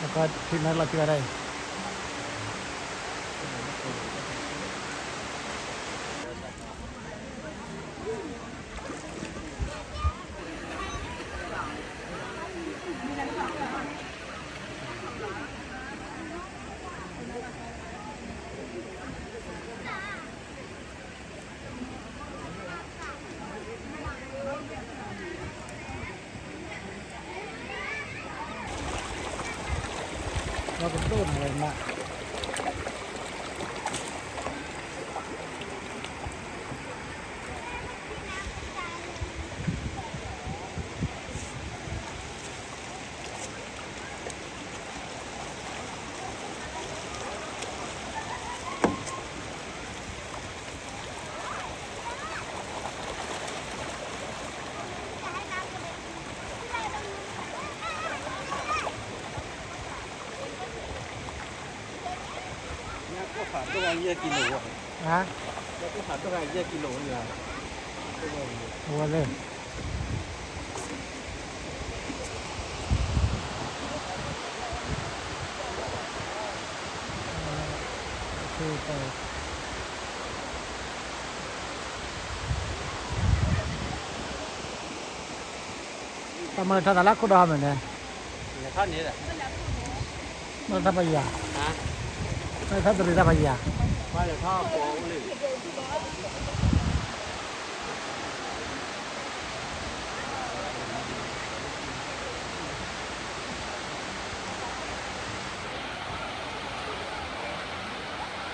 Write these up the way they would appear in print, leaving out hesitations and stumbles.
แล้วก็ที่นั้นเราเจออะไรเราเป็นต้นอะไรมาผ่านตัวเยอะกิโลฮะแล้วก็ผ่านตัวเยอะกิโลเนี่ยหัวเลยคือไปประเมินทัศนลักษณ์ก็ดอมเหมือนกันเท่านี้แหละมันทัพยาฮะไม่ทัพตุลีทัพยาว่าจะท่อโป้เลย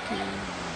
อืม